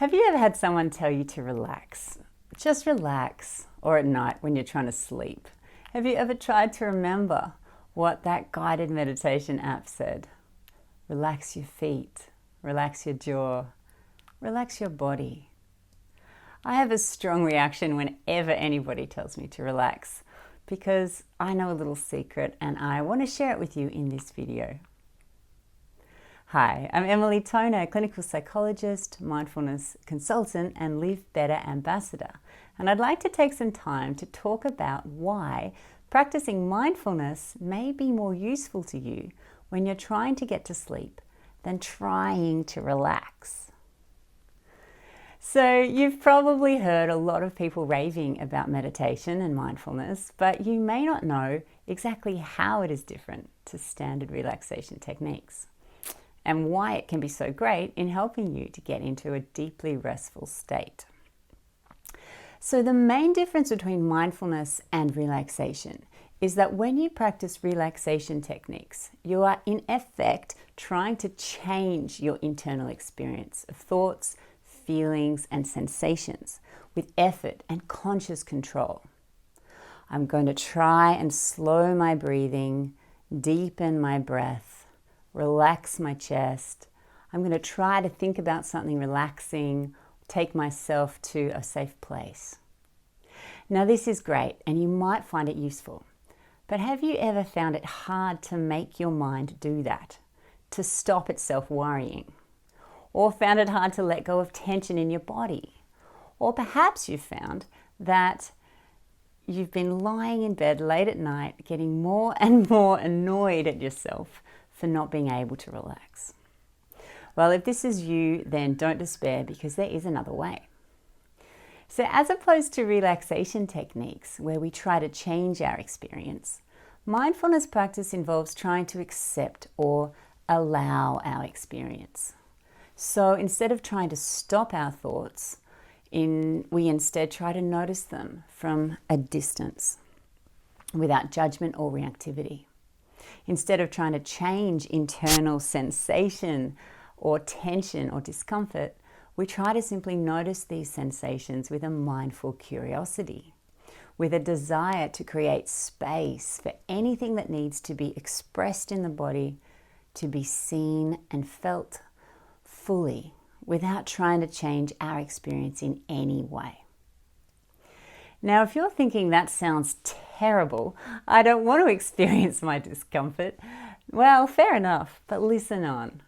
Have you ever had someone tell you to relax? Just relax, or at night when you're trying to sleep? Have you ever tried to remember what that guided meditation app said? Relax your feet, relax your jaw, relax your body. I have a strong reaction whenever anybody tells me to relax because I know a little secret and I want to share it with you in this video. Hi, I'm Emily Toner, clinical psychologist, mindfulness consultant, and Live Better ambassador. And I'd like to take some time to talk about why practicing mindfulness may be more useful to you when you're trying to get to sleep than trying to relax. So you've probably heard a lot of people raving about meditation and mindfulness, but you may not know exactly how it is different to standard relaxation techniques, and why it can be so great in helping you to get into a deeply restful state. So the main difference between mindfulness and relaxation is that when you practice relaxation techniques, you are in effect trying to change your internal experience of thoughts, feelings, and sensations with effort and conscious control. I'm going to try and slow my breathing, deepen my breath, relax my chest. I'm going to try to think about something relaxing, take myself to a safe place. Now this is great and you might find it useful, but have you ever found it hard to make your mind do that, to stop itself worrying? Or found it hard to let go of tension in your body? Or perhaps you found that you've been lying in bed late at night getting more and more annoyed at yourself for not being able to relax. Well, if this is you, then don't despair because there is another way. So as opposed to relaxation techniques where we try to change our experience, mindfulness practice involves trying to accept or allow our experience. So instead of trying to stop our thoughts, we instead try to notice them from a distance without judgment or reactivity. Instead of trying to change internal sensation or tension or discomfort, we try to simply notice these sensations with a mindful curiosity, with a desire to create space for anything that needs to be expressed in the body to be seen and felt fully without trying to change our experience in any way. Now, if you're thinking that sounds terrible, I don't want to experience my discomfort, well, fair enough, but listen on.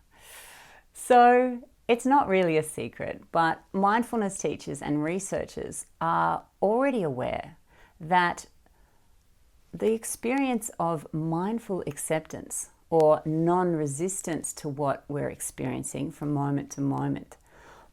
So, it's not really a secret, but mindfulness teachers and researchers are already aware that the experience of mindful acceptance or non-resistance to what we're experiencing from moment to moment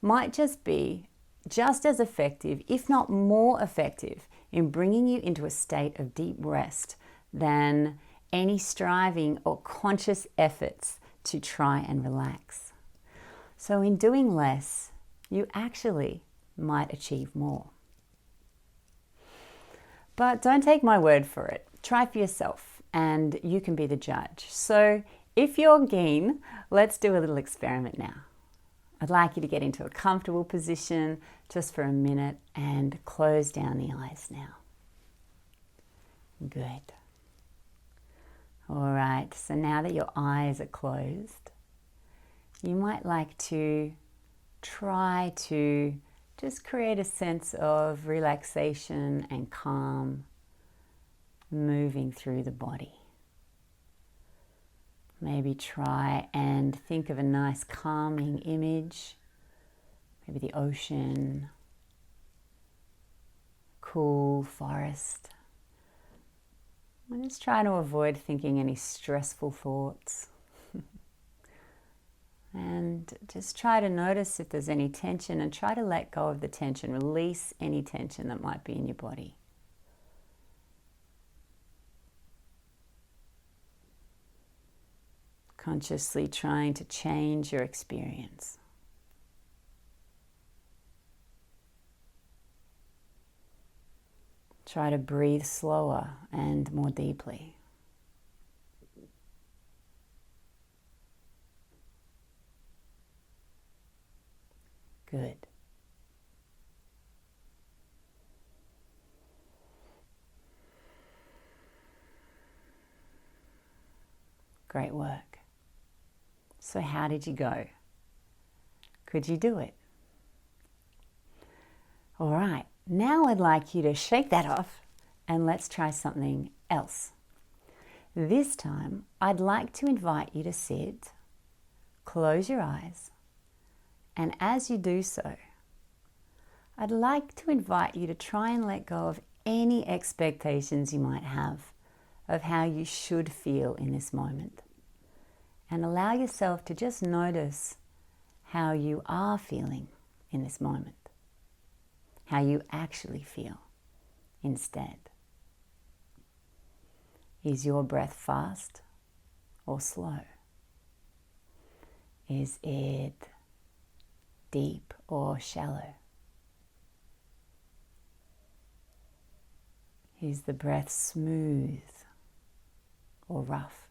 might just be just as effective, if not more effective, in bringing you into a state of deep rest than any striving or conscious efforts to try and relax. So in doing less, you actually might achieve more. But don't take my word for it. Try for yourself and you can be the judge. So if you're keen, let's do a little experiment now. I'd like you to get into a comfortable position just for a minute and close down the eyes now. Good. All right, so now that your eyes are closed, you might like to try to just create a sense of relaxation and calm moving through the body. Maybe try and think of a nice calming image, maybe the ocean, cool forest. And just try to avoid thinking any stressful thoughts. And just try to notice if there's any tension and try to let go of the tension, release any tension that might be in your body. Consciously trying to change your experience. Try to breathe slower and more deeply. Good. Great work. So how did you go? Could you do it? All right, now I'd like you to shake that off and let's try something else. This time, I'd like to invite you to sit, close your eyes, and as you do so, I'd like to invite you to try and let go of any expectations you might have of how you should feel in this moment. And allow yourself to just notice how you are feeling in this moment, how you actually feel instead. Is your breath fast or slow? Is it deep or shallow? Is the breath smooth or rough?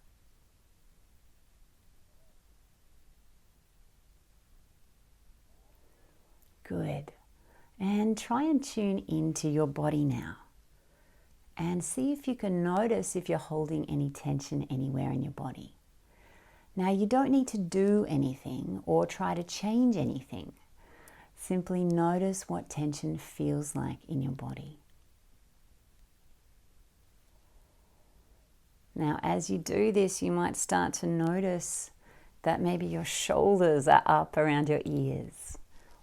Good. And try and tune into your body now. And see if you can notice if you're holding any tension anywhere in your body. Now, you don't need to do anything or try to change anything. Simply notice what tension feels like in your body. Now, as you do this, you might start to notice that maybe your shoulders are up around your ears,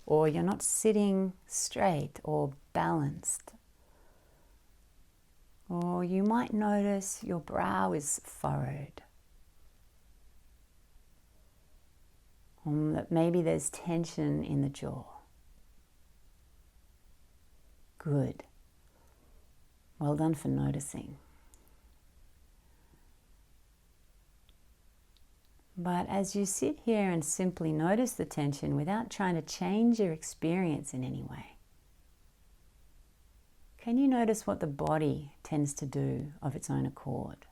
or you're not sitting straight or balanced. Or you might notice your brow is furrowed. Or that maybe there's tension in the jaw. Good. Well done for noticing. But as you sit here and simply notice the tension without trying to change your experience in any way, can you notice what the body tends to do of its own accord?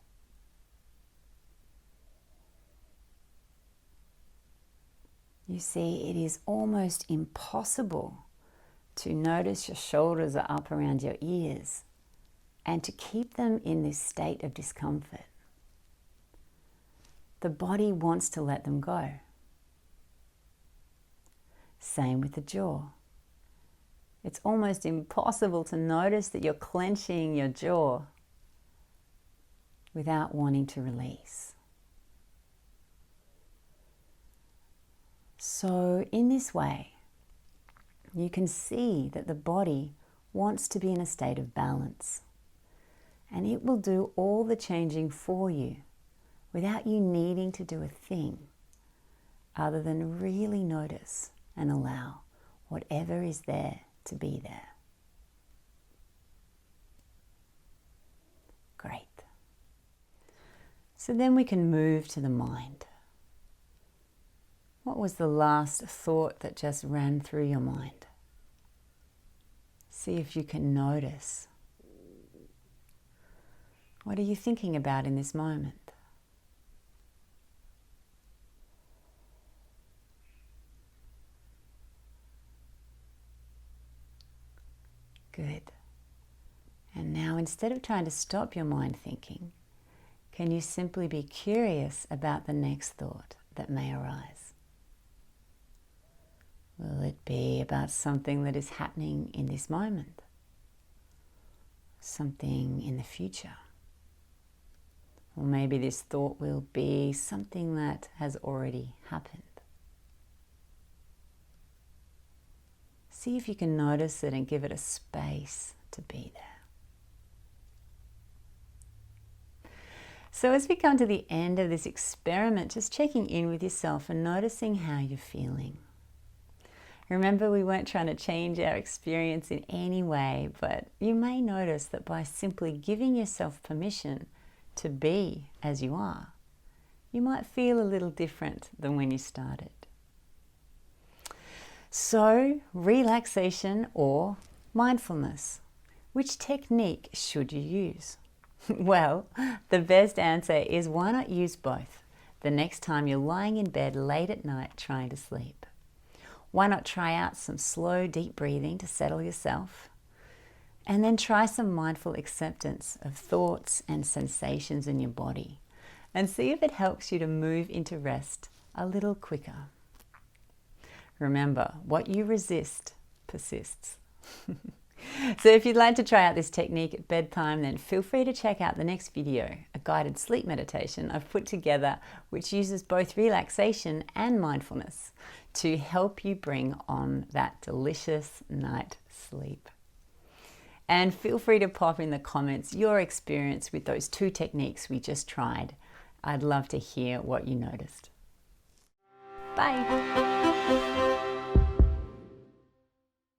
You see, it is almost impossible to notice your shoulders are up around your ears and to keep them in this state of discomfort. The body wants to let them go. Same with the jaw. It's almost impossible to notice that you're clenching your jaw without wanting to release. So in this way, you can see that the body wants to be in a state of balance, and it will do all the changing for you without you needing to do a thing other than really notice and allow whatever is there to be there. Great. So then we can move to the mind. What was the last thought that just ran through your mind? See if you can notice. What are you thinking about in this moment? Good. And now, instead of trying to stop your mind thinking, can you simply be curious about the next thought that may arise? Will it be about something that is happening in this moment? Something in the future? Or maybe this thought will be something that has already happened. See if you can notice it and give it a space to be there. So as we come to the end of this experiment, just checking in with yourself and noticing how you're feeling. Remember, we weren't trying to change our experience in any way, but you may notice that by simply giving yourself permission to be as you are, you might feel a little different than when you started. So, relaxation or mindfulness, which technique should you use? Well, the best answer is why not use both the next time you're lying in bed late at night trying to sleep. Why not try out some slow, deep breathing to settle yourself? And then try some mindful acceptance of thoughts and sensations in your body and see if it helps you to move into rest a little quicker. Remember, what you resist persists. So if you'd like to try out this technique at bedtime, then feel free to check out the next video, a guided sleep meditation I've put together, which uses both relaxation and mindfulness to help you bring on that delicious night sleep. And feel free to pop in the comments your experience with those 2 techniques we just tried. I'd love to hear what you noticed. Bye.